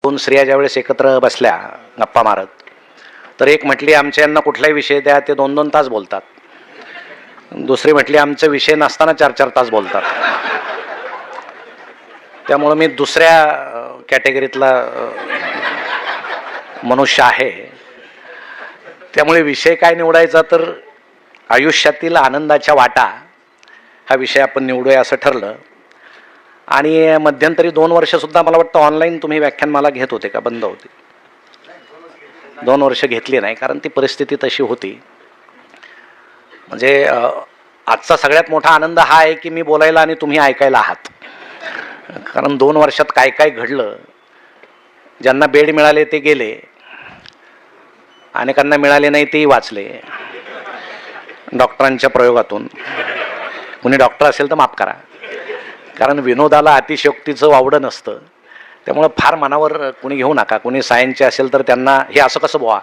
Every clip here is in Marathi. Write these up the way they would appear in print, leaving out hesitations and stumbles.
दोन स्त्रिया ज्यावेळेस एकत्र बसल्या गप्पा मारत, तर एक म्हटली आमच्या यांना कुठलाही विषय द्या ते 2-2 तास बोलतात. दुसरी म्हटली आमचे विषय नसताना 4-4 तास बोलतात. त्यामुळे मी दुसऱ्या कॅटेगरीतला मनुष्य आहे. त्यामुळे विषय काय निवडायचा तर आयुष्यातील आनंदाच्या वाटा हा विषय आपण निवडूया असं ठरलं. आणि मध्यंतरी 2 वर्षसुद्धा मला वाटतं ऑनलाईन तुम्ही व्याख्यानमाला घेत होते का? बंद होती. 2 वर्ष घेतली नाही कारण ती परिस्थिती तशी होती. म्हणजे आजचा सगळ्यात मोठा आनंद हा आहे की मी बोलायला आणि तुम्ही ऐकायला आहात. कारण 2 वर्षात काय काय घडलं. ज्यांना बेड मिळाले ते गेले, अनेकांना मिळाले नाही तेही वाचले डॉक्टरांच्या प्रयोगातून. कुणी डॉक्टर असेल तर माफ करा, कारण विनोदाला अतिशयोक्तीचं वावडं नसतं. त्यामुळं फार मनावर कुणी घेऊ नका. कुणी सायन्सचे असेल तर त्यांना हे असं कसं बुवा,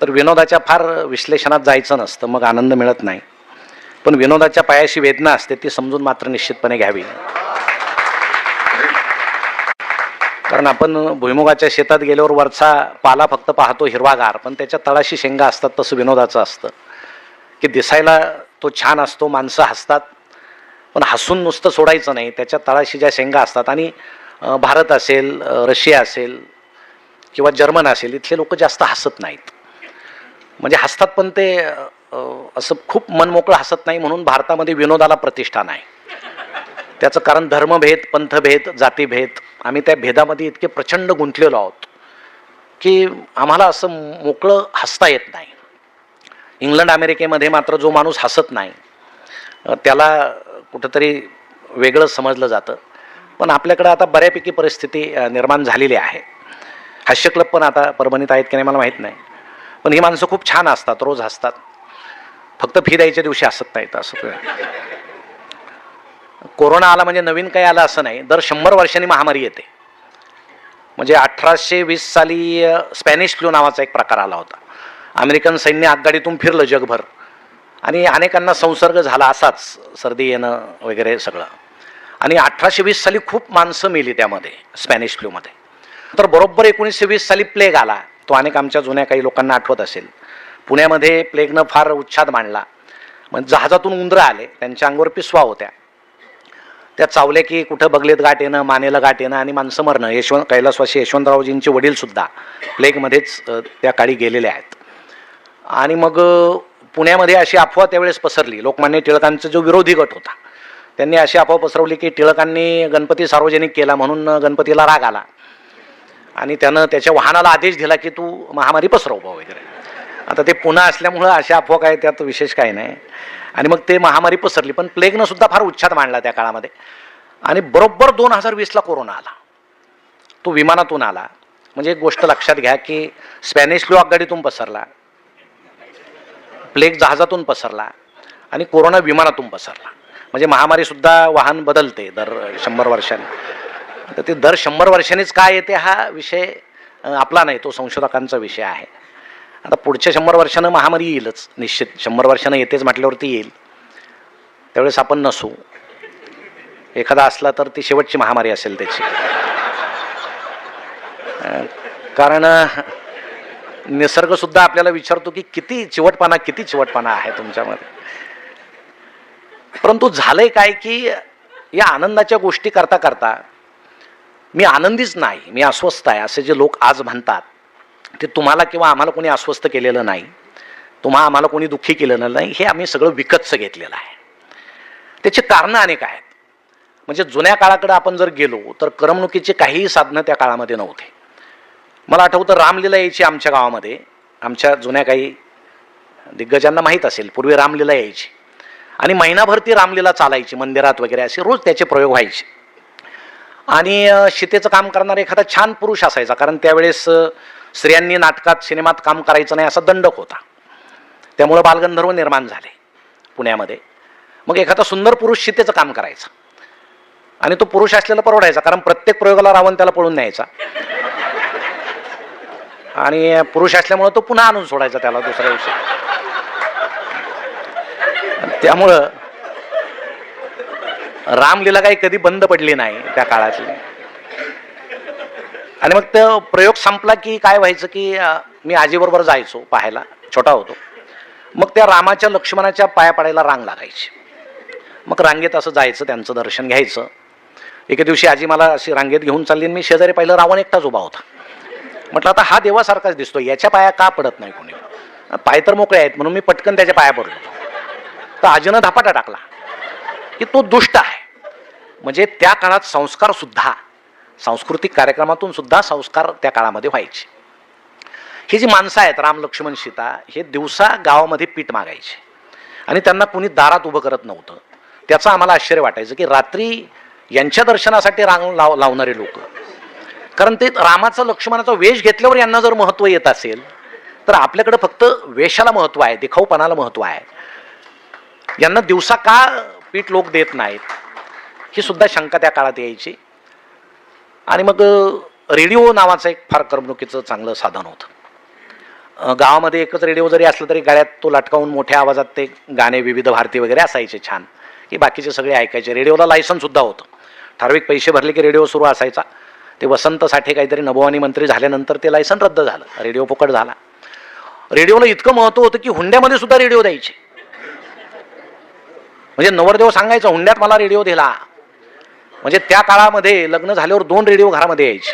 तर विनोदाच्या फार विश्लेषणात जायचं नसतं, मग आनंद मिळत नाही. पण विनोदाच्या पायाशी वेदना असते, ती समजून मात्र निश्चितपणे घ्यावी. कारण आपण भुईमुगाच्या शेतात गेल्यावर वरचा पाला फक्त पाहतो हिरवागार, पण त्याच्या तळाशी शेंगा असतात. तसं विनोदाचं असतं की दिसायला तो छान असतो, माणसं हसतात, पण हसून नुसतं सोडायचं नाही. त्याच्या तळाशी ज्या शेंगा असतात. आणि भारत असेल, रशिया असेल किंवा जर्मन असेल, इथले लोक जास्त हसत नाहीत. म्हणजे हसतात पण ते असं खूप मनमोकळं हसत नाही. म्हणून भारतामध्ये विनोदाला प्रतिष्ठा नाही. त्याचं कारण धर्मभेद, पंथभेद, जातीभेद, आम्ही त्या भेदामध्ये इतके प्रचंड गुंतलेलो आहोत की आम्हाला असं मोकळं हसता येत नाही. इंग्लंड अमेरिकेमध्ये मात्र जो माणूस हसत नाही त्याला कुठंतरी वेगळं समजलं जातं. पण आपल्याकडं आता बऱ्यापैकी परिस्थिती निर्माण झालेली आहे. हास्य क्लब पण आता परभणीत आहेत की नाही मला माहीत नाही, पण ही माणसं खूप छान असतात, रोज हसतात. फक्त फी द्यायच्या दिवशी हसत नाहीत. असं कोरोना आला म्हणजे नवीन काही आलं असं नाही. दर 100 वर्षांनी महामारी येते. म्हणजे 1820 साली स्पॅनिश फ्लू नावाचा एक प्रकार आला होता. अमेरिकन सैन्य आगगाडीतून फिरलं जगभर आणि अनेकांना संसर्ग झाला, असाच सर्दी येणं वगैरे सगळं. आणि 1820 साली खूप माणसं मेली त्यामध्ये, स्पॅनिश फ्लूमध्ये. तर बरोबर 1920 साली प्लेग आला. तो अनेक आमच्या जुन्या काही लोकांना आठवत असेल. पुण्यामध्ये प्लेगनं फार उच्छाद मांडला. म्हणजे जहाजातून उंदरं आले, त्यांच्या अंगावर पिसवा होत्या. त्या चावल्या की कुठं बगलेत गाठ येणं, मानेला गाठ येणं आणि माणसं मरणं. कैलासवासी यशवंतरावजींचे वडीलसुद्धा प्लेगमध्येच त्या काळी गेलेले आहेत. आणि मग पुण्यामध्ये अशी अफवा त्यावेळेस पसरली. लोकमान्य टिळकांचा जो विरोधी गट होता त्यांनी अशी अफवा पसरवली की टिळकांनी गणपती सार्वजनिक केला म्हणून गणपतीला राग आला आणि त्यानं त्याच्या वाहनाला आदेश दिला की तू महामारी पसरव वगैरे. आता ते पुन्हा असल्यामुळं अशा अफवा काय, त्यात विशेष काही नाही. आणि मग ते महामारी पसरली. पण प्लेगनं सुद्धा फार उच्छाद मांडला त्या काळामध्ये. आणि बरोबर 2020ला कोरोना आला. तो विमानातून आला. म्हणजे एक गोष्ट लक्षात घ्या की स्पॅनिश फ्लू आगगाडीतून पसरला, प्लेग जहाजातून पसरला आणि कोरोना विमानातून पसरला. म्हणजे महामारीसुद्धा वाहन बदलते दर 100 वर्षांनी. तर ते दर 100 वर्षांनीच काय येते हा विषय आपला नाही, तो संशोधकांचा विषय आहे. आता पुढच्या 100 वर्षानं महामारी येईलच निश्चित. 100 वर्षानं येतेच म्हटल्यावरती येईल. त्यावेळेस आपण नसू. एखादा असला तर ती शेवटची महामारी असेल त्याची. कारण निसर्गसुद्धा आपल्याला विचारतो की किती चिवटपणा आहे तुमच्यामध्ये. परंतु झालंय काय की या आनंदाच्या गोष्टी करता करता मी आनंदीच नाही, मी अस्वस्थ आहे असे जे लोक आज म्हणतात, ते तुम्हाला किंवा आम्हाला कोणी अस्वस्थ केलेलं नाही, आम्हाला कोणी दुःखी केलेलं नाही. हे आम्ही सगळं विकतचं घेतलेलं आहे. त्याची कारणं अनेक आहेत. म्हणजे जुन्या काळाकडे आपण जर गेलो तर करमणुकीचे काहीही साधनं त्या काळामध्ये नव्हते. मला आठवतं रामलीला यायची आमच्या गावामध्ये. आमच्या जुन्या काही दिग्गजांना माहीत असेल, पूर्वी रामलीला यायची आणि महिनाभर ती रामलीला चालायची मंदिरात वगैरे. असे रोज त्याचे प्रयोग व्हायचे. आणि शीतेचं काम करणारा एखादा छान पुरुष असायचा, कारण त्यावेळेस स्त्रियांनी नाटकात सिनेमात काम करायचं नाही असा दंडक होता. त्यामुळं बालगंधर्व निर्माण झाले पुण्यामध्ये. मग एखादा सुंदर पुरुष शीतेचं काम करायचा आणि तो पुरुष असलेला परवडायचा, कारण प्रत्येक प्रयोगाला रावण त्याला पळून न्यायचा आणि पुरुष असल्यामुळं तो पुन्हा आणून सोडायचा त्याला दुसऱ्या दिवशी. त्यामुळं रामलीला काही कधी बंद पडली नाही त्या काळातली. आणि मग तो प्रयोग संपला की काय व्हायचं की मी आजीबरोबर जायचो पाहायला, छोटा होतो. मग त्या रामाच्या लक्ष्मणाच्या पाया पडायला रांग लागायची. मग रांगेत असं जायचं, त्यांचं दर्शन घ्यायचं. एके दिवशी आजी मला अशी रांगेत घेऊन चालली, मी शेजारी पाहिलं रावण एकटाच उभा होता. म्हटलं आता हा देवासारखाच दिसतो, याच्या पाया का पडत नाही कोणी, पाय तर मोकळे आहेत, म्हणून मी पटकन त्याच्या पाया पडलो. तर आजीनं धापाटा टाकला की तो दुष्ट आहे. म्हणजे त्या काळात संस्कार सुद्धा, सांस्कृतिक कार्यक्रमातून सुद्धा संस्कार त्या काळामध्ये व्हायचे. ही जी माणसं आहेत राम लक्ष्मण सीता, हे दिवसा गावामध्ये पीठ मागायचे आणि त्यांना कुणी दारात उभं करत नव्हतं. त्याचं आम्हाला आश्चर्य वाटायचं की रात्री यांच्या दर्शनासाठी रांग लावणारे लोक, कारण ते रामाचं लक्ष्मणाचा वेश घेतल्यावर यांना जर महत्त्व येत असेल तर आपल्याकडे फक्त वेशाला महत्त्व आहे, दिखाऊपणाला महत्त्व आहे. यांना दिवसा का पीठ लोक देत नाहीत, ही सुद्धा शंका त्या काळात यायची. आणि मग रेडिओ नावाचं एक फार करमणुकीचं चांगलं साधन होतं. गावामध्ये एकच रेडिओ जरी असलं तरी गाड्यात तो लटकावून मोठ्या आवाजात ते गाणे विविध भारती वगैरे असायचे छान, की बाकीचे सगळे ऐकायचे. रेडिओला लायसन्स सुद्धा होतं, ठराविक पैसे भरले की रेडिओ सुरू असायचा. ते वसंत साठे काहीतरी नभोवाणी मंत्री झाल्यानंतर ते लायसन रद्द झालं, रेडिओ फुकट झाला. रेडिओला इतकं महत्त्व होतं की हुंड्यामध्ये सुद्धा रेडिओ द्यायचे. म्हणजे नवरदेव सांगायचं हुंड्यात मला रेडिओ दिला. म्हणजे त्या काळामध्ये लग्न झाल्यावर 2 रेडिओ घरामध्ये यायचे.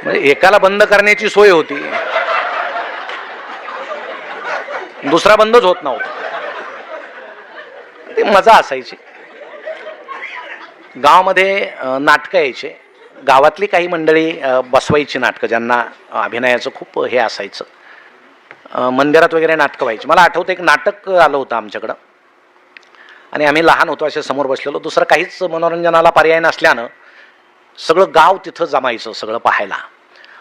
म्हणजे एकाला बंद करण्याची सोय होती, दुसरा बंदच होत नव्हता. ती मजा असायची. गावामध्ये नाटकं यायचे, गावातली काही मंडळी बसवायची नाटकं, ज्यांना अभिनयाचं खूप हे असायचं. मंदिरात वगैरे नाटकं व्हायची. मला आठवतं एक नाटक आलं होतं आमच्याकडं आणि आम्ही लहान होतो, असे समोर बसलेलो. दुसरं काहीच मनोरंजनाला पर्याय नसल्यानं सगळं गाव तिथं जमायचं सगळं पाहायला.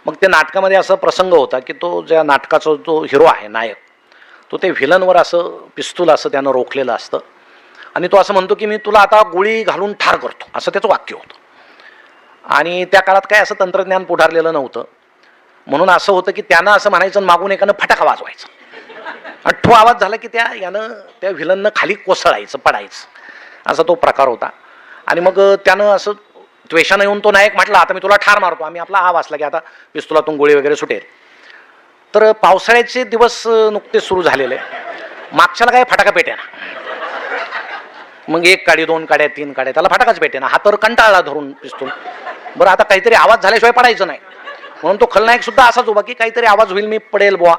मग ते नाटकामध्ये असं प्रसंग होता की तो ज्या नाटकाचा जो हिरो आहे नायक, तो ते व्हिलनवर असं पिस्तूल असं त्यानं रोखलेलं असतं आणि तो असं म्हणतो की मी तुला आता गोळी घालून ठार करतो, असं त्याचं वाक्य होतं. आणि त्या काळात काय असं तंत्रज्ञान पुढारलेलं नव्हतं, म्हणून असं होतं की त्यानं असं म्हणायचं मागून एकानं फटाका वाजवायचा आणि तो आवाज झाला की यानं त्या व्हिलननं खाली कोसळायचं, पडायचं, असा तो प्रकार होता. आणि मग त्यानं असं द्वेषानं येऊन तो नायक म्हटला आता मी तुला ठार मारतो. आम्ही आपला आवाज वाचला की आता पिस्तुलातून गोळी वगैरे सुटेल. तर पावसाळ्याचे दिवस नुकतेच सुरू झालेले, मागच्याला काय फटाका पेटेना. मग 1 काडी 2 काड्या 3 काड्या, त्याला फटाकाच पेटेना. हा तर कंटाळला धरून पिस्तूल. बरं आता काहीतरी आवाज झाल्याशिवाय पडायचं नाही, म्हणून तो खलनायक सुद्धा असाच उभा की काहीतरी आवाज होईल मी पडेल बुवा.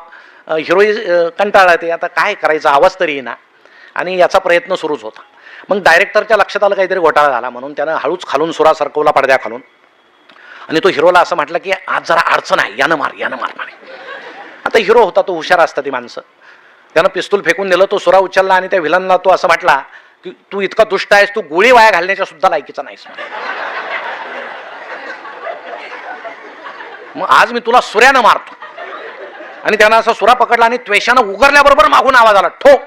हिरोई कंटाळला, ते आता काय करायचं, आवाज तरी येईना. आणि याचा प्रयत्न सुरूच होता. मग डायरेक्टरच्या लक्षात आलं काहीतरी घोटाळा झाला, म्हणून त्यानं हळूच खालून सुरा सरकवला पडद्या खालून आणि तो हिरोला असं म्हटलं की आज जरा अडचण आहे, यानं मार म्हणे. आता हिरो होता, तो हुशार असता ती माणसं. त्यानं पिस्तूल फेकून दिलं, तो सुरा उचलला आणि त्या व्हिलनला तो असं म्हटला की तू इतका दुष्ट आहेस, तू गोळी वाया घालण्याच्या सुद्धा लायकीचा नाहीस. मग आज मी तुला सुऱ्यानं मारतो. आणि त्यानं असा सुरा पकडला आणि त्वेषानं उगरल्याबरोबर मागून आवाज आला ठो.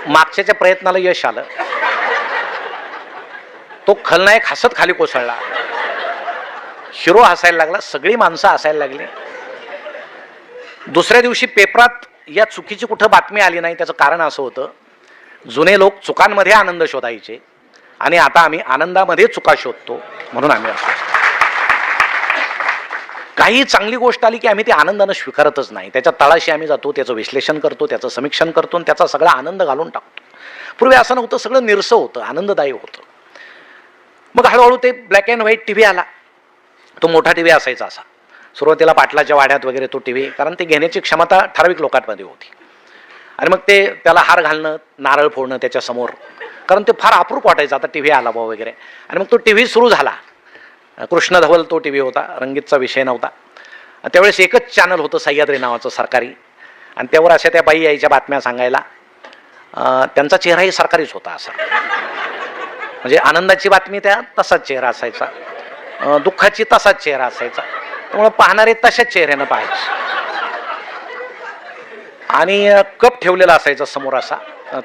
मागच्याच्या प्रयत्नाला यश आलं. तो खलनायक हसत खाली कोसळला, हिरो हसायला लागला, सगळी माणसं हसायला लागली. दुसऱ्या दिवशी पेपरात या चुकीची कुठं बातमी आली नाही. त्याचं कारण असं होतं, जुने लोक चुकांमध्ये आनंद शोधायचे आणि आता आम्ही आनंदामध्ये चुका शोधतो, म्हणून आम्ही असतो. काही चांगली गोष्ट आली की आम्ही ती आनंदानं स्वीकारतच नाही, त्याच्या तळाशी आम्ही जातो, त्याचं विश्लेषण करतो, त्याचं समीक्षण करतो आणि त्याचा सगळा आनंद घालून टाकतो. पूर्वी असं नव्हतं, सगळं निरसं होतं, आनंददायी होतं. मग हळूहळू ते ब्लॅक अँड व्हाईट टीव्ही आला. तो मोठा टीव्ही असायचा असा, सुरुवातीला पाटलाच्या वाड्यात वगैरे तो टीव्ही, कारण ते घेण्याची क्षमता ठराविक लोकांमध्ये होती. आणि मग ते त्याला हार घालणं, नारळ फोडणं त्याच्या समोर, कारण ते फार अप्रूप वाटायचं आता टीव्ही आला भाऊ वगैरे. आणि मग तो टीव्ही सुरू झाला. कृष्ण धवल तो टीव्ही होता, रंगीतचा विषय नव्हता. त्यावेळेस एकच चॅनल होतं सह्याद्री नावाचं सरकारी, आणि त्यावर अशा त्या बाई यायच्या बातम्या सांगायला. त्यांचा चेहराही सरकारीच होता असा, म्हणजे आनंदाची बातमी त्या तसाच चेहरा असायचा, दुःखाची तसाच चेहरा असायचा. त्यामुळे पाहणारे तशाच चेहऱ्यानं पाहायचे. आणि कप ठेवलेला असायचा समोर असा,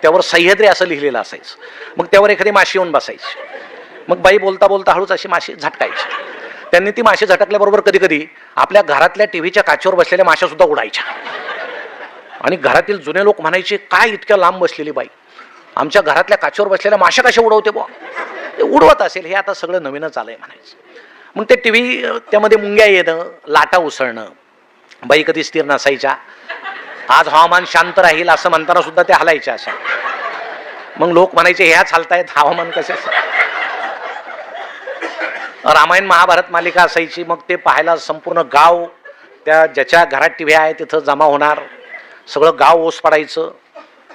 त्यावर सह्याद्री असं लिहिलेलं असायचं. मग त्यावर एखादी माशी येऊन बसायची. मग बाई बोलता बोलता हळूच अशी माशी झटकायची. त्यांनी ती माशी झटकल्याबरोबर कधी कधी आपल्या घरातल्या टीव्हीच्या काचेवर बसलेल्या माश्या सुद्धा उडायच्या. आणि घरातील जुने लोक म्हणायचे, काय इतक्या लांब बसलेली बाई, आमच्या घरातल्या काचेवर बसलेल्या माश्या कशा उडवते बुवा. ते उडवत असेल, हे आता सगळं नवीनच आलंय म्हणायचं. मग ते टीव्ही, त्यामध्ये मुंग्या येणं, लाटा उसळणं, बाई कधी स्थिर नसायच्या, आज हवामान शांत राहील असं म्हणताना सुद्धा ते हलायच्या अशा. मग लोक म्हणायचे, ह्याच हालतायत, हवामान कशाचं. रामायण महाभारत मालिका असायची, मग ते पाहायला संपूर्ण गाव, त्या ज्याच्या घरात टीव्ही आहे तिथं जमा होणार, सगळं गाव ओस पडायचं.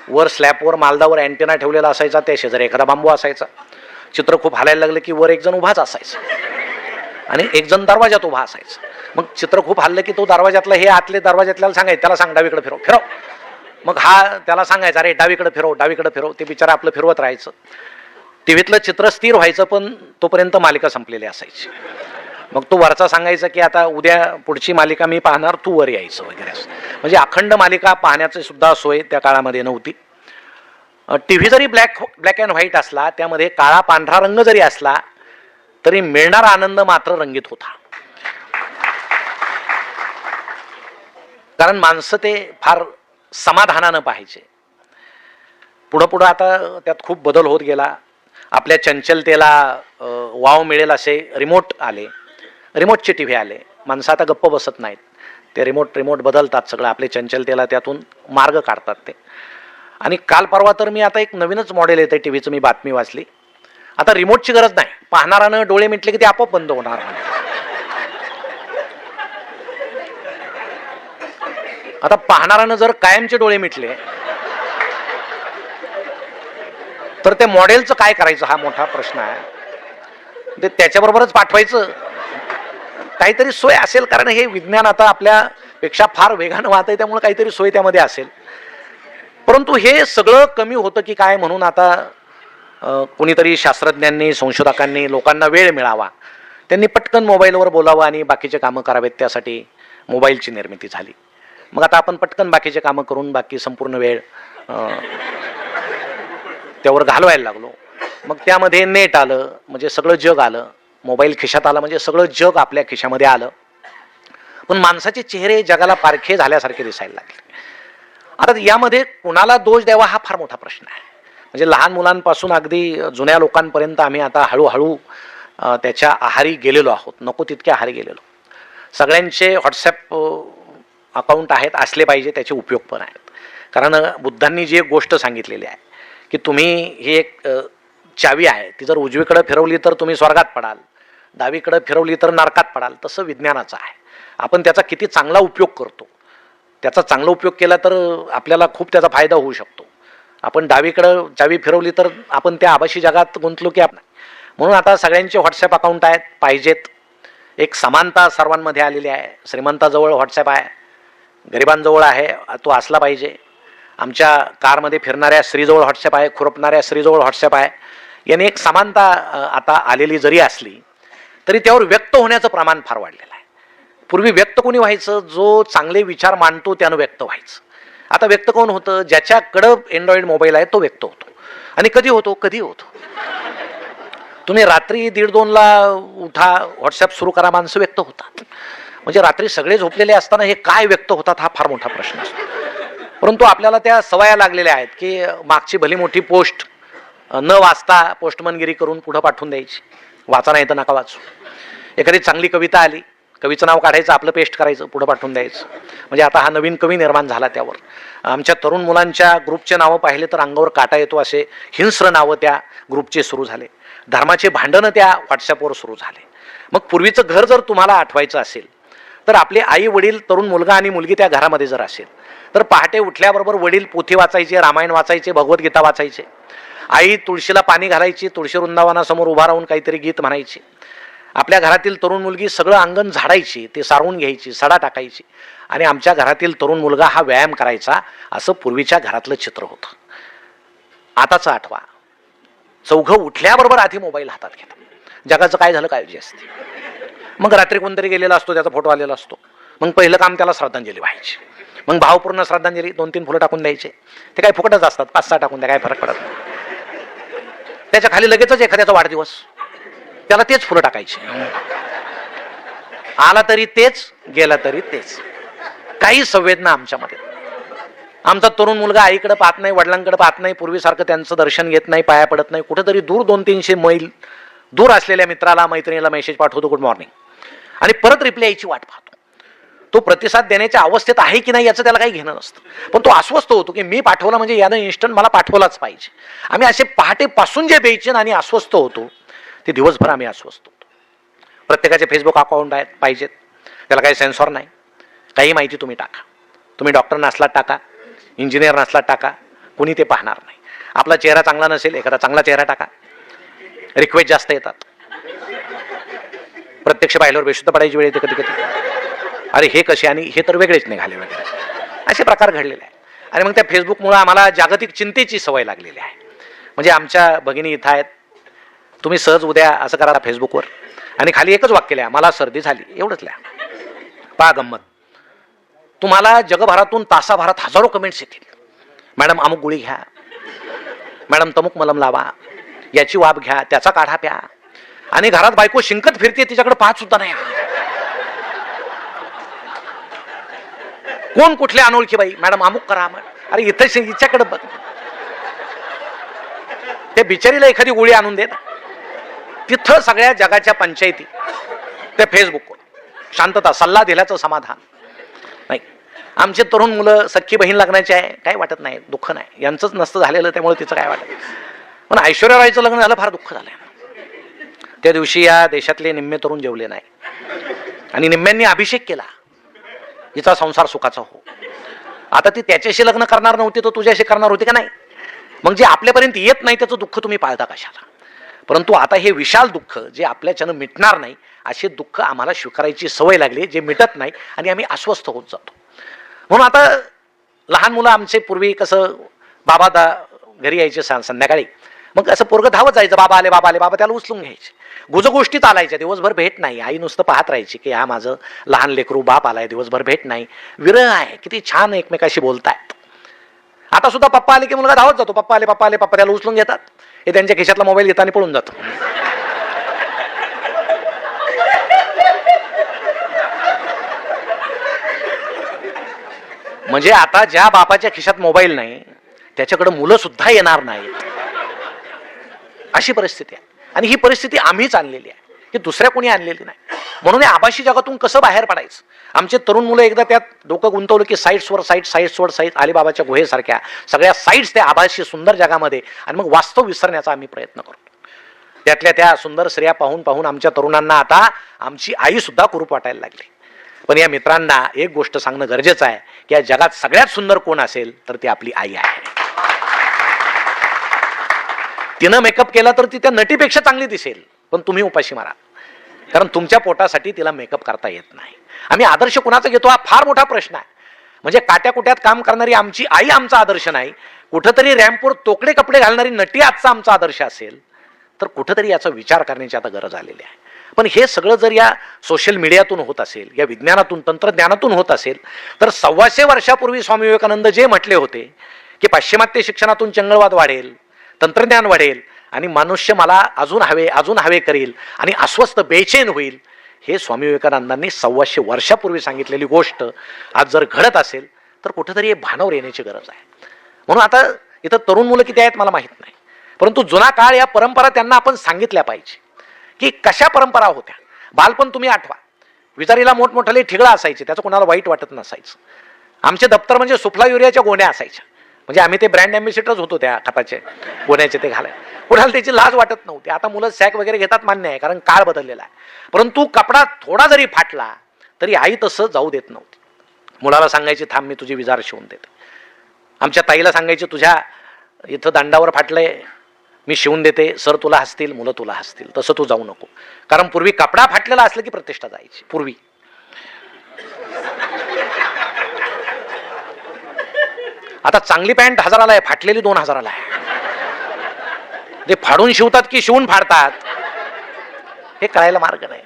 वर स्लॅपवर मालदावर अँटेना ठेवलेला असायचा, त्या शेजारी एखादा बांबू असायचा. चित्र खूप हालायला लागलं की वर एक जण उभाच असायचा आणि एक जण दरवाजात उभा असायचा. मग चित्र खूप हल्लं की तो दरवाजातला, हे आतले दरवाजातल्याला सांगायचं, त्याला सांग डावीकडे फिरव फिरव. मग हा त्याला सांगायचा, अरे डावीकडे फिरव डावीकडे फिरव. ते बिचारा आपलं फिरवत राहायचं. टीव्हीतलं चित्र स्थिर व्हायचं, पण तोपर्यंत मालिका संपलेली असायची. मग तो वरचा सांगायचा की आता उद्या पुढची मालिका मी पाहणार, तू वर यायचं वगैरे असं. म्हणजे अखंड मालिका पाहण्याची सुद्धा सोय त्या काळामध्ये नव्हती. टीव्ही जरी ब्लॅक अँड व्हाईट असला, त्यामध्ये काळा पांढरा रंग जरी असला, तरी मिळणारा आनंद मात्र रंगीत होता. कारण माणसं ते फार समाधानानं पाहायचे. पुढं पुढं आता त्यात खूप बदल होत गेला. आपल्या चंचलतेला वाव मिळेल असे रिमोट आले, रिमोटचे टीव्ही आले. माणसं आता गप्प बसत नाहीत, ते रिमोट बदलतात सगळं, आपले चंचलतेला त्यातून मार्ग काढतात ते. आणि काल परवा तर मी आता एक नवीनच मॉडेल येते टीव्हीचं, मी बातमी वाचली. आता रिमोटची गरज नाही, पाहणारानं डोळे मिटले की ते आपोआप बंद होणार. आता पाहणारानं जर कायमचे डोळे मिटले तर त्या मॉडेलचं काय करायचं, हा मोठा प्रश्न आहे. ते त्याच्याबरोबरच पाठवायचं, काहीतरी सोय असेल. कारण हे विज्ञान आता आपल्यापेक्षा फार वेगानं वाहत आहे, त्यामुळे काहीतरी सोय त्यामध्ये असेल. परंतु हे सगळं कमी होतं की काय, म्हणून आता कोणीतरी शास्त्रज्ञांनी, संशोधकांनी, लोकांना वेळ मिळावा, त्यांनी पटकन मोबाईलवर बोलावं आणि बाकीचे कामं करावेत, त्यासाठी मोबाईलची निर्मिती झाली. मग आता आपण पटकन बाकीचे कामं करून बाकी संपूर्ण वेळ त्यावर घालवायला लागलो. मग त्यामध्ये नेट आलं, म्हणजे सगळं जग आलं. मोबाईल खिशात आला म्हणजे सगळं जग आपल्या खिशामध्ये आलं. पण माणसाचे चेहरे जगाला पारखे झाल्यासारखे दिसायला लागले. आता यामध्ये कुणाला दोष द्यावा हा फार मोठा प्रश्न आहे. म्हणजे लहान मुलांपासून अगदी जुन्या लोकांपर्यंत आम्ही आता हळूहळू त्याच्या आहारी गेलेलो आहोत, नको तितके आहारी गेलेलो. सगळ्यांचे व्हॉट्सॲप अकाउंट आहेत, असले पाहिजे, त्याचे उपयोग पण आहेत. कारण बुद्धांनी जी एक गोष्ट सांगितलेली आहे की तुम्ही ही एक चावी आहे, ती जर उजवीकडे फिरवली तर तुम्ही स्वर्गात पडाल, डावीकडे फिरवली तर नरकात पडाल. तसं विज्ञानाचं आहे. आपण त्याचा किती चांगला उपयोग करतो, त्याचा चांगला उपयोग केला तर आपल्याला खूप त्याचा फायदा होऊ शकतो. आपण डावीकडं चावी फिरवली तर आपण त्या आभासी जगात गुंतलो की आपण. म्हणून आता सगळ्यांचे व्हॉट्सॲप अकाउंट आहेत, पाहिजेत. एक समानता सर्वांमध्ये आलेली आहे. श्रीमंताजवळ व्हॉट्सॲप आहे, गरिबांजवळ आहे, तो असला पाहिजे. आमच्या कारमध्ये फिरणाऱ्या स्त्रीजवळ व्हॉट्सॲप आहे, खुरपणाऱ्या स्त्रीजवळ व्हॉट्सॲप आहे. याने एक समानता आता आलेली जरी असली तरी त्यावर व्यक्त होण्याचं प्रमाण फार वाढलेलं आहे. पूर्वी व्यक्त कोणी व्हायचं, जो चांगले विचार मांडतो त्यानं व्यक्त व्हायचं. आता व्यक्त कोण होतं, ज्याच्याकडं एंड्रॉइड मोबाईल आहे तो व्यक्त होतो. आणि कधी होतो, कधी होतो. तुम्ही रात्री 1:30-2ला उठा, व्हॉट्सॲप सुरू करा, माणसं व्यक्त होतात. म्हणजे रात्री सगळे झोपलेले असताना हे काय व्यक्त होतात हा फार मोठा प्रश्न असतो. परंतु आपल्याला त्या सवया लागलेल्या आहेत की मागची भली मोठी पोस्ट न वाचता पोस्टमनगिरी करून पुढं पाठवून द्यायची. वाचा नाही तर नका वाचू. एखादी चांगली कविता आली, कवीचं नाव काढायचं, आपलं पेस्ट करायचं, पुढं पाठवून द्यायचं. म्हणजे आता हा नवीन कवी निर्माण झाला. त्यावर आमच्या तरुण मुलांच्या ग्रुपचे नावं पाहिले तर अंगावर काटा येतो, असे हिंस्र नावं त्या ग्रुपचे सुरू झाले. धर्माचे भांडणं त्या व्हॉट्सॲपवर सुरू झाले. मग पूर्वीचं घर जर तुम्हाला आठवायचं असेल तर आपले आई वडील, तरुण मुलगा आणि मुलगी त्या घरामध्ये जर असेल तर पहाटे उठल्याबरोबर वडील पोथी वाचायचे, रामायण वाचायचे, भगवद्गीता वाचायचे. आई तुळशीला पाणी घालायची, तुळशी वृंदावनासमोर उभा राहून काहीतरी गीत म्हणायची. आपल्या घरातील तरुण मुलगी सगळं अंगण झाडायची, ते सारवून घ्यायची, सडा टाकायची. आणि आमच्या घरातील तरुण मुलगा हा व्यायाम करायचा. असं पूर्वीच्या घरातलं चित्र होतं. आताचं आठवा. चौघं उठल्याबरोबर आधी मोबाईल हातात घेतात. जगाचं काय झालं काळजी असते. मग रात्री कोणतरी गेलेला असतो, त्याचा फोटो आलेला असतो. मग पहिलं काम त्याला श्रद्धांजली व्हायची. मग भावपूर्ण श्रद्धांजली, 2-3 फुलं टाकून द्यायचे. ते काही फुकटच असतात, 5-6 टाकून द्या, काय फरक पडत नाही. त्याच्या खाली लगेचच एखाद्याचा वाढदिवस, त्याला तेच फुलं टाकायचे. आला तरी तेच, गेला तरी तेच. काही संवेदना आमच्यामध्ये. आमचा तरुण मुलगा आईकडे पाहत नाही, वडिलांकडे पाहत नाही, पूर्वीसारखं त्यांचं दर्शन घेत नाही, पाया पडत नाही, कुठेतरी दूर 200-300 मैल दूर असलेल्या मित्राला मैत्रिणीला मेसेज पाठवतो गुड मॉर्निंग, आणि परत रिप्लाय यायची वाट पाहतो. तो प्रतिसाद देण्याच्या अवस्थेत आहे की नाही याचं त्याला काही घेणं नसतं, पण तो अस्वस्थ होतो की मी पाठवला म्हणजे यानं इन्स्टंट मला पाठवलाच पाहिजे. आम्ही असे पहाटेपासून जे बेचैन आणि अस्वस्थ होतो ते दिवसभर आम्ही अस्वस्थ होतो. प्रत्येकाचे फेसबुक अकाउंट आहेत पाहिजेत, त्याला काही सेन्सॉर नाही, काही माहिती तुम्ही टाका. तुम्ही डॉक्टर नसलात टाका, इंजिनियर नसलात टाका, कुणी ते पाहणार नाही. आपला चेहरा चांगला नसेल, एखादा चांगला चेहरा टाका, रिक्वेस्ट जास्त येतात. प्रत्यक्ष पाहिल्यावर बेशुद्ध पडायची वेळ येते कधी कधी. अरे हे कसे आणि हे तर वेगळेच निघाले वगैरे, असे प्रकार घडलेले आहे. आणि मग त्या फेसबुकमुळे आम्हाला जागतिक चिंतेची सवय लागलेली आहे. म्हणजे आमच्या भगिनी इथं आहेत, तुम्ही सहज उद्या असं करा फेसबुकवर आणि खाली एकच वाक्य लिहा, मला सर्दी झाली, एवढंच लिहा. पहा गंमत, तुम्हाला जगभरातून तासाभरात हजारो कमेंट्स येतील. मॅडम अमुक गोळी घ्या, मॅडम तमुक मलम लावा, याची वाफ घ्या, त्याचा काढा प्या. आणि घरात बायको शिंकत फिरते, तिच्याकडे पाहत सुद्धा नाही. कोण कुठले अनोळखी बाई, मॅडम अमुक करा. अरे इथं हिच्याकडे बघ, त्या बिचारीला एखादी गोळी आणून देत. तिथं सगळ्या जगाच्या पंचायती त्या फेसबुकवर. शांतता, सल्ला दिल्याचं समाधान नाही. आमचे तरुण मुलं सख्खी बहीण लग्नाची आहे, काय वाटत नाही, दुःख नाही. यांचंच नसतं झालेलं, त्यामुळे तिचं काय वाटत. पण ऐश्वर्या रायचं लग्न झालं, फार दुःख झालं. त्या दिवशी या देशातले निम्मे तरुण जेवले नाही आणि निम्म्यांनी अभिषेक केला, हिचा संसार सुखाचा हो. आता ती त्याच्याशी लग्न करणार नव्हती तर तुझ्याशी करणार होती का नाही? मग जे आपल्यापर्यंत येत नाही त्याचं दुःख तुम्ही पाळता कशाला? परंतु आता हे विशाल दुःख जे आपल्याच्यानं मिटणार नाही, असे दुःख आम्हाला स्वीकारायची सवय लागली, जे मिटत नाही आणि आम्ही अस्वस्थ होत जातो. म्हणून आता लहान मुलं आमचे पूर्वी कसं बाबा घरी यायचे संध्याकाळी, मग असं पोरगं धावत जायचं, बाबा आले बाबा आले, बाबा त्याला उचलून घ्यायचे. गुजगोष्टी चालायच्या, दिवसभर भेट नाही. आई नुसतं पाहत राहायची की हा माझं लहान लेकरू बाप आलाय, दिवसभर भेट नाही, विरह आहे, किती छान एकमेकाशी बोलतायत. आता सुद्धा पप्पा आले की मुलगा धावत जातो, पप्पा आले पप्पा आले, पप्पा त्याला उचलून घेतात, हे त्यांच्या खिशातला मोबाईल घेतात आणि पळून जातो. म्हणजे आता ज्या बापाच्या खिशात मोबाईल नाही त्याच्याकडे मुलं सुद्धा येणार नाहीत, अशी परिस्थिती आहे. आणि ही परिस्थिती आम्हीच आणलेली आहे, की दुसऱ्या कोणी आणलेली नाही. म्हणून या आभासी जगातून कसं बाहेर पडायचं? आमचे तरुण मुलं एकदा त्यात डोकं गुंतवलं की साईट्सवर साईट्स, अलिबाबाच्या गुहेसारख्या सगळ्या साईट्स त्या आभासी सुंदर जगामध्ये, आणि मग वास्तव विसरण्याचा आम्ही प्रयत्न करतो. त्यातल्या त्या सुंदर स्त्रिया पाहून पाहून आमच्या तरुणांना आता आमची आई सुद्धा कुरूप वाटायला लागली. पण या मित्रांना एक गोष्ट सांगणं गरजेचं आहे की या जगात सगळ्यात सुंदर कोण असेल तर ती आपली आई आहे. तिनं मेकअप केला तर ती त्या नटीपेक्षा चांगली दिसेल, पण तुम्ही उपाशी मारा, कारण तुमच्या पोटासाठी तिला मेकअप करता येत नाही. आम्ही आदर्श कुणाचा घेतो हा फार मोठा प्रश्न आहे. म्हणजे काट्याकुट्यात काम करणारी आमची आई आमचा आदर्श नाही, कुठंतरी रॅम्पवर तोकडे कपडे घालणारी नटी आजचा आमचा आदर्श असेल तर कुठंतरी याचा विचार करण्याची आता गरज आलेली आहे. पण हे सगळं जर या सोशल मीडियातून होत असेल, या विज्ञानातून तंत्रज्ञानातून होत असेल, तर 125 वर्षापूर्वी स्वामी विवेकानंद जे म्हटले होते की पाश्चिमात्य शिक्षणातून चंगळवाद वाढेल, तंत्रज्ञान वाढेल आणि मनुष्य मला अजून हवे करेल आणि अस्वस्थ बेचैन होईल, हे स्वामी विवेकानंदांनी 125 वर्षापूर्वी सांगितलेली गोष्ट आज जर घडत असेल तर कुठेतरी हे भानावर येण्याची गरज आहे. म्हणून आता इथं तरुण मुलं किती आहेत मला माहित नाही, परंतु जुना काळ या परंपरा त्यांना आपण सांगितल्या पाहिजे की कशा परंपरा होत्या. बालपण तुम्ही आठवा, विजारीला मोठमोठाले ठिगळा असायचे, त्याचं कोणाला वाईट वाटत नसायचं. आमचे दप्तर म्हणजे सुफला युरियाच्या गोण्या असायच्या, म्हणजे आम्ही ते ब्रँड अँबॅसिडरच होतो त्या खताचे गोण्याचे, ते घालाय कुणाला त्याची लाज वाटत नव्हती. आता मुलं सॅक वगैरे घेतात, मान्य आहे, कारण काळ बदललेला आहे. परंतु कपडा थोडा जरी फाटला तरी आई तसं जाऊ देत नव्हती. मुलाला सांगायची थांब मी तुझी विजार शिवून देते. आमच्या ताईला सांगायची तुझ्या इथं दांडावर फाटलंय मी शिवून देते, सर तुला हसतील, मुलं तुला हसतील, तसं तू जाऊ नको. कारण पूर्वी कपडा फाटलेला असलं की प्रतिष्ठा जायची. पूर्वी आता चांगली पॅन्ट 1000ला आहे, फाटलेली 2000ला आहे. ते फाडून शिवतात की शिवून फाडतात हे कळायला मार्ग नाही.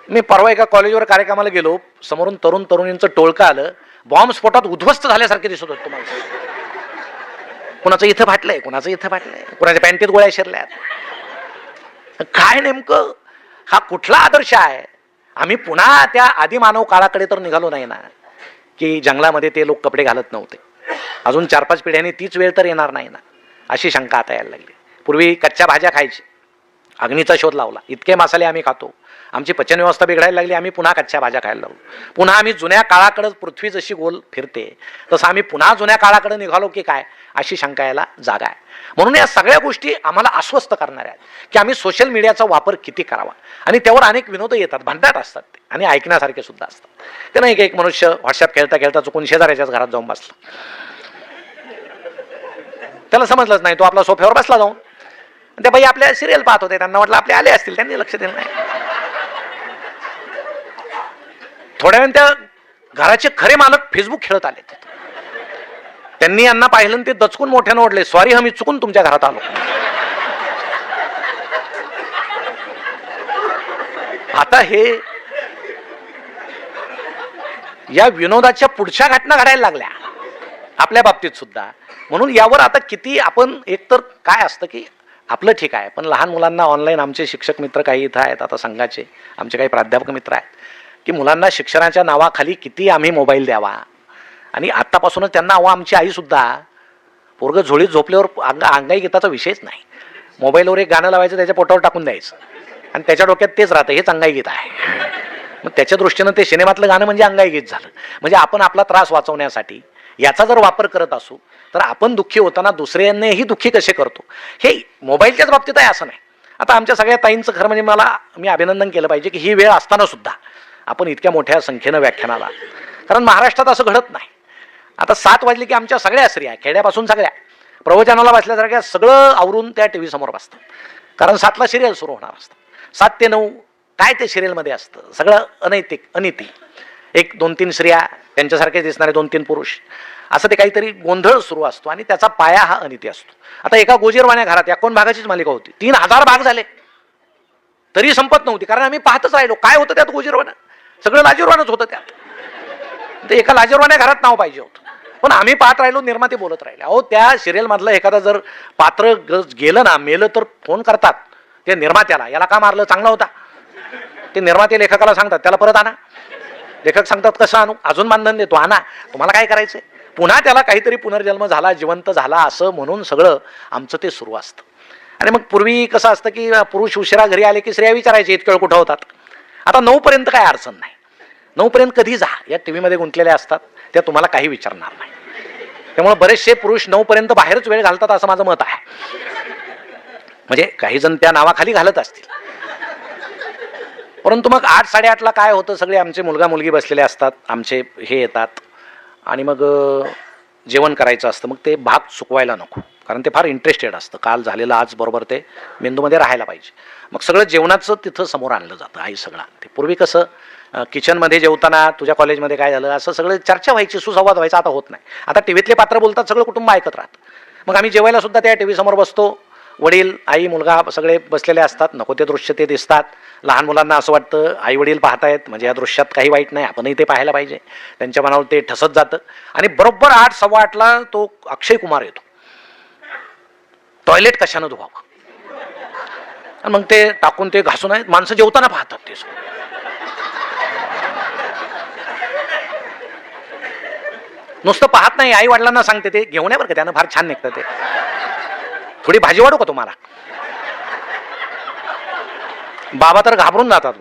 मी परवा एका कॉलेजवर कार्यक्रमाला गेलो, समोरून तरुण तरुणींचं टोळकं आलं, बॉम्ब स्फोटात उद्ध्वस्त झाल्यासारखे दिसत होते तुम्हाला. कुणाचं इथं फाटलंय, कुणाचं इथं फाटलंय, कुणाच्या पॅन्टीत गोळ्या शिरल्यात. काय नेमकं हा कुठला आदर्श आहे? आम्ही पुन्हा त्या आदिमानव काळाकडे तर निघालो नाही ना, की जंगलामध्ये ते लोक कपडे घालत नव्हते. अजून 4-5 पिढ्यांनी तीच वेळ तर येणार नाही ना, अशी शंका आता यायला लागली. पूर्वी कच्च्या भाज्या खायची, अग्नीचा शोध लावला, इतके मसाले आम्ही खातो, आमची पचनव्यवस्था बिघडायला लागली, आम्ही पुन्हा कच्च्या भाज्या खायला लागलो. पुन्हा आम्ही जुन्या काळाकडे, पृथ्वी जशी गोल फिरते तसं आम्ही पुन्हा जुन्या काळाकडे निघालो की काय, अशी शंका यायला जागा आहे. म्हणून या सगळ्या गोष्टी आम्हाला अस्वस्थ करणाऱ्या आहेत की आम्ही सोशल मीडियाचा वापर किती करावा. आणि त्यावर अनेक विनोद येतात, भांडणात असतात ते, आणि ऐकण्यासारखे सुद्धा असतात. ते नाही की एक मनुष्य व्हॉट्सअप खेळता खेळता चुकून शेजाऱ्याच्याच घरात जाऊन बसला, त्याला समजलंच नाही, तो आपला सोफ्यावर बसला जाऊन. त्या बाई आपल्या सिरियल पाहत होते, त्यांना वाटलं आपले आले असतील, त्यांनी लक्ष दिलं नाही. थोड्या वेळ त्या घराचे खरे मालक फेसबुक खेळत आले, त्यांनी यांना पाहिलं, ते दचकून मोठ्यानं ओढले, सॉरी मी चुकून तुमच्या घरात आलो. आता हे या विनोदाच्या पुढच्या घटना घडायला लागल्या आपल्या बाबतीत सुद्धा. म्हणून यावर आता किती आपण, एकतर काय असतं की आपलं ठीक आहे, पण लहान मुलांना ऑनलाईन, आमचे शिक्षक मित्र काही इथं आहेत आता संघाचे, आमचे काही प्राध्यापक मित्र आहेत, की मुलांना शिक्षणाच्या नावाखाली किती आम्ही मोबाईल द्यावा. आणि आत्तापासूनच त्यांना हवा, आमची आई सुद्धा, पोरगं झोळीत झोपल्यावर अंगाई गीताचा विषयच नाही, मोबाईलवर एक गाणं लावायचं, त्याच्या पोटावर टाकून द्यायचं, आणि त्याच्या डोक्यात तेच राहतं, हेच अंगाई गीत आहे. मग त्याच्या दृष्टीनं ते सिनेमातलं गाणं म्हणजे अंगाई गीत झालं. म्हणजे आपण आपला त्रास वाचवण्यासाठी याचा जर वापर करत असू तर आपण दुःखी होताना दुसऱ्यांनाही दुःखी कसे करतो, हे मोबाईलच्याच बाबतीत आहे असं नाही. आता आमच्या सगळ्या ताईंचं खरं म्हणजे मी अभिनंदन केलं पाहिजे की ही वेळ असताना सुद्धा आपण इतक्या मोठ्या संख्येनं व्याख्यानाला, कारण महाराष्ट्रात असं घडत नाही. आता 7 वाजले की आमच्या सगळ्या स्त्रिया, खेड्यापासून सगळ्या, प्रवचनाला बसल्यासारख्या सगळं आवरून त्या टीव्ही समोर बसतात, कारण 7ला सिरियल सुरू होणार असतं. 7 ते 9 काय ते सिरियलमध्ये असतं, सगळं अनैतिक, अनिती. 1-2-3 स्त्रिया, त्यांच्यासारखे दिसणारे 2-3 पुरुष, असं ते काहीतरी गोंधळ सुरू असतो, आणि त्याचा पाया हा अनिती असतो. आता एका गोजीरवाण्या घरात 51 भागाचीच मालिका होती, 3000 भाग झाले तरी संपत नव्हती, कारण आम्ही पाहतच राहिलो. काय होतं त्यात गोजीरवाणं, सगळं लाजीरवाणच होतं त्यात. ते एका लाजीरवाण्या घरात नाव पाहिजे होतं, पण आम्ही पाहत राहिलो, निर्माते बोलत राहिले. अहो, त्या सिरियल मधलं एखादा जर पात्र गेलं ना, मेलं, तर फोन करतात ते निर्मात्याला, याला का मारलं, चांगला होता. ते निर्माते लेखकाला सांगतात त्याला परत आणा, लेखक सांगतात कसं आणू, अजून बांधून देतो, आणा, तुम्हाला काय करायचंय, पुन्हा त्याला काहीतरी पुनर्जन्म झाला, जिवंत झाला, असं म्हणून सगळं आमचं ते सुरू असतं. आणि मग पूर्वी कसं असतं की पुरुष उशिरा घरी आले की स्त्रिया विचारायचे इतके वेळ कुठं होतात. आता 9 पर्यंत काय अडचण नाही, 9 पर्यंत कधी जा, या टीव्ही मध्ये गुंतलेल्या असतात, त्या तुम्हाला काही विचारणार नाही. त्यामुळे बरेचसे पुरुष 9 पर्यंत बाहेरच वेळ घालतात असं माझं मत आहे. म्हणजे काही जण त्या नावाखाली घालत असतील, परंतु मग 8-8:30ला काय होतं, सगळे आमचे मुलगा मुलगी बसलेले असतात, आमचे हे येतात, आणि मग जेवण करायचं असतं. मग ते भाग चुकवायला नको, कारण ते फार इंटरेस्टेड असतं, काल झालेलं आज बरोबर ते मेंदूमध्ये राहायला पाहिजे. मग सगळं जेवणाचं तिथं समोर आणलं जातं, आई सगळं आणते. पूर्वी कसं किचनमध्ये जेवताना तुझ्या कॉलेजमध्ये काय झालं असं सगळं चर्चा व्हायची, सुसंवाद व्हायचा, आता होत नाही. आता टीव्हीतले पात्र बोलतात, सगळं कुटुंब ऐकत राहतं. मग आम्ही जेवायला सुद्धा त्या टीव्ही समोर बसतो, वडील आई मुलगा सगळे बसलेले असतात, नको ते दृश्य ते दिसतात. लहान मुलांना असं वाटतं आई वडील पाहतायत म्हणजे या दृश्यात काही वाईट नाही, आपणही ते पाहायला पाहिजे, त्यांच्या मनावर ते ठसत जातं. आणि बरोबर 8-8:15ला तो अक्षय कुमार येतो, टॉयलेट कशानं धुवावं, आणि मग ते टाकून ते घासून, आहेत माणसं जेवताना पाहतात ते. नुसतं पाहत नाही, आई वडिलांना सांगते ते घेऊन या बरं का, त्यानं फार छान निघतं ते, थोडी भाजी वाढू का तुम्हाला. बाबा तर घाबरून जातात,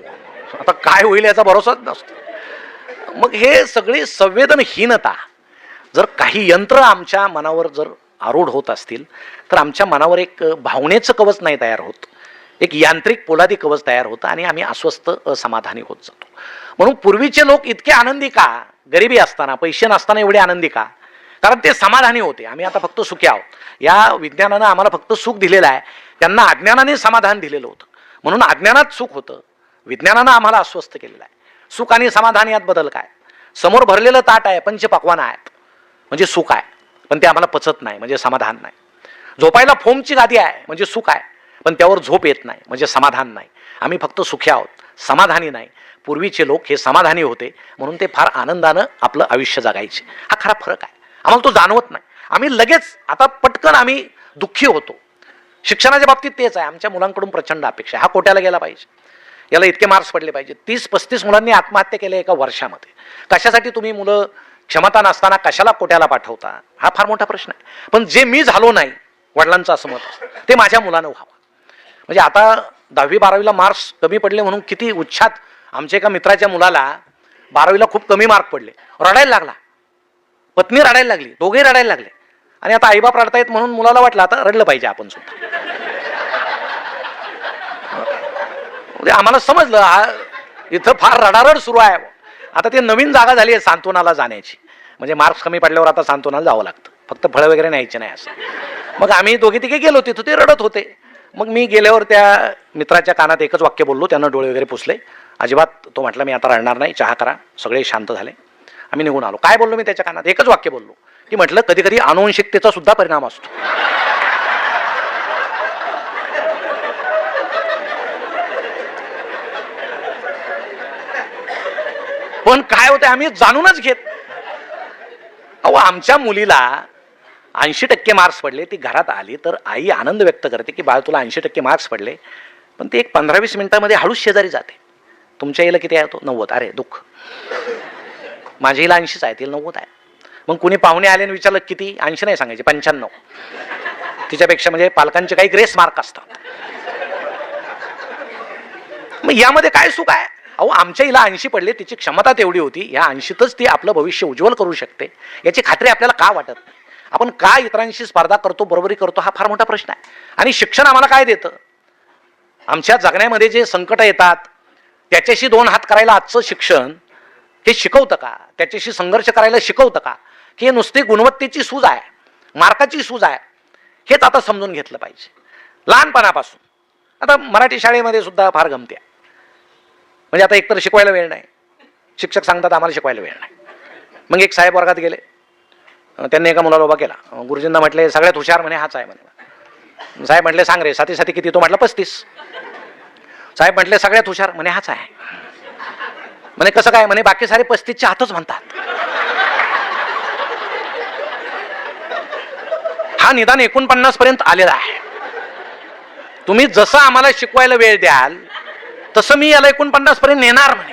आता काय होईल याचा भरोसाच नसतो. मग हे सगळी संवेदनहीनता, जर काही यंत्र आमच्या मनावर जर आरूढ होत असतील तर आमच्या मनावर एक भावनेचं कवच नाही तयार होत, एक यांत्रिक पोलादी कवच तयार होतं, आणि आम्ही अस्वस्थ असमाधानी होत जातो. म्हणून पूर्वीचे लोक इतके आनंदी का, गरिबी असताना पैसे नसताना एवढे आनंदी का, कारण ते समाधानी होते. आम्ही आता फक्त सुखी आहोत, या विज्ञानानं आम्हाला फक्त सुख दिलेलं आहे, त्यांना अज्ञानाने समाधान दिलेलं होतं, म्हणून अज्ञानात सुख होतं, विज्ञानानं आम्हाला अस्वस्थ केलेलं आहे. सुख आणि समाधान यात बदल काय, समोर भरलेलं ताट आहे, पंचपक्वान्न आहेत म्हणजे सुख आहे, पण ते आम्हाला पचत नाही म्हणजे समाधान नाही. झोपायला फोमची गादी आहे म्हणजे सुख आहे, पण त्यावर झोप येत नाही म्हणजे समाधान नाही. आम्ही फक्त सुखी आहोत, समाधानी नाही. पूर्वीचे लोक हे समाधानी होते, म्हणून ते फार आनंदानं आपलं आयुष्य जगायचे. हा खरा फरक आहे, आम्हाला तो जाणवत नाही. आम्ही लगेच आता पटकन आम्ही दुःखी होतो. शिक्षणाच्या बाबतीत तेच आहे, आमच्या मुलांकडून प्रचंड अपेक्षा, हा कोट्याला गेला पाहिजे, याला इतके मार्क्स पडले पाहिजे. 30-35 मुलांनी आत्महत्या केल्या एका वर्षामध्ये. कशासाठी तुम्ही मुलं क्षमता नसताना कशाला कोट्याला पाठवता, हा फार मोठा प्रश्न आहे. पण जे मी झालो नाही, वडिलांचं असं मत असतं, ते माझ्या मुलानं व्हावं. म्हणजे आता 10वी-12वीला मार्क्स कमी पडले म्हणून किती उच्छाद. आमच्या एका मित्राच्या मुलाला 12वीला खूप कमी मार्क पडले, रडायला लागला, पत्नी रडायला लागली, दोघेही रडायला लागले. आणि आता आईबाप रडतायत म्हणून मुलाला वाटलं आता रडलं पाहिजे आपण सुद्धा. म्हणजे आम्हाला समजलं इथं फार रडारड सुरू आहे. आता ते नवीन जागा झाली आहे सांत्वनाला जाण्याची. म्हणजे मार्क्स कमी पडल्यावर आता सांत्वनाला जावं लागतं, फक्त फळं वगैरे न्यायचे नाही असं. मग आम्ही दोघे तिघे गेलो, तिथं ते रडत होते. मग मी गेल्यावर त्या मित्राच्या कानात एकच वाक्य बोललो, त्यानं डोळे वगैरे पुसले. अजिबात तो म्हटला मी आता रडणार नाही, चहा करा. सगळे शांत झाले, आम्ही निघून आलो. काय बोललो मी त्याच्या कानात? एकच वाक्य बोललो की म्हटलं कधी कधी आनुवंशिकतेचा सुद्धा परिणाम असतो. पण काय होतं आम्ही जाणूनच घेत. अहो आमच्या मुलीला 80% मार्क्स पडले, ती घरात आली तर आई आनंद व्यक्त करते की बाळ तुला 80% मार्क्स पडले. पण ती एक 15-20 मिनिटांमध्ये हळूच शेजारी जाते. तुमच्या हिला किती आहे? तो 90. अरे दुःख, माझ्या हिला 80च आहे, तिला 90 आहे. मग कुणी पाहुणे आले आणि विचारलं किती? 80 नाही सांगायचे, 95. तिच्यापेक्षा म्हणजे पालकांचे काही ग्रेस मार्क असतात. मग यामध्ये काय सुख आहे? अहो आमच्या हिला 80 पडले, तिची क्षमता तेवढी होती, या 80तच ती आपलं भविष्य उज्ज्वल करू शकते, याची खात्री आपल्याला का वाटत नाही? आपण का इतरांशी स्पर्धा करतो, बरोबरी करतो, हा फार मोठा प्रश्न आहे. आणि शिक्षण आम्हाला काय देतं? आमच्या जगण्यामध्ये जे संकट येतात त्याच्याशी 2 हात करायला आजचं शिक्षण हे शिकवतं का? त्याच्याशी संघर्ष करायला शिकवतं का? की नुसती गुणवत्तेची सूज आहे, मार्काची सूज आहे? हेच आता समजून घेतलं पाहिजे लहानपणापासून. आता मराठी शाळेमध्ये सुद्धा फार गमती आहे. म्हणजे आता एकतर शिकवायला वेळ नाही, शिक्षक सांगतात आम्हाला शिकवायला वेळ नाही. मग एक साहेब वर्गात गेले, त्यांनी एका मुलाला उभा केला, गुरुजींना म्हटले सगळ्यात हुशार म्हणे हाच आहे म्हणे. साहेब म्हटले सांग रे, साथी साथी किती? तो म्हटलं 35. साहेब म्हटले सगळ्यात हुशार म्हणे हाच आहे. म्हणे कसं काय? म्हणे बाकी सारे 35च्या हातच म्हणतात. हा निदान 49 पर्यंत आलेला आहे. तुम्ही जसं आम्हाला शिकवायला वेळ द्याल तसं मी याला 49 पर्यंत नेणार म्हणे.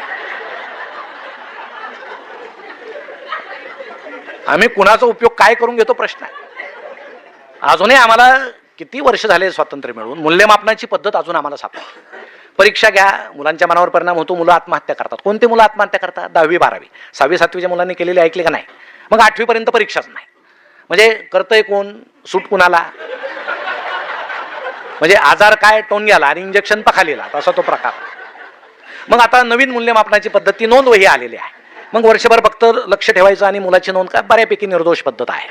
आम्ही कुणाचा उपयोग काय करून घेतो प्रश्न आहे. अजूनही आम्हाला किती वर्ष झाले स्वातंत्र्य मिळून मूल्यमापनाची पद्धत अजून आम्हाला सापडते. परीक्षा घ्या, मुलांच्या मनावर परिणाम होतो, मुलं आत्महत्या करतात. कोणते मुलं आत्महत्या करतात? 10वी-12वी. 6वी-7वीच्या मुलांनी केलेली ऐकले का नाही? मग 8वी पर्यंत परीक्षाच नाही. म्हणजे करतंय कोण? सूट कुणाला? म्हणजे आजार काय? टोंग्याला आणि इंजेक्शन पखालीला, असा तो प्रकार. मग आता नवीन मूल्यमापनाची पद्धती नोंद वही आलेली आहे. मग वर्षभर फक्त लक्ष ठेवायचं आणि मुलाची नोंद काय बऱ्यापैकी निर्दोष पद्धत आहे.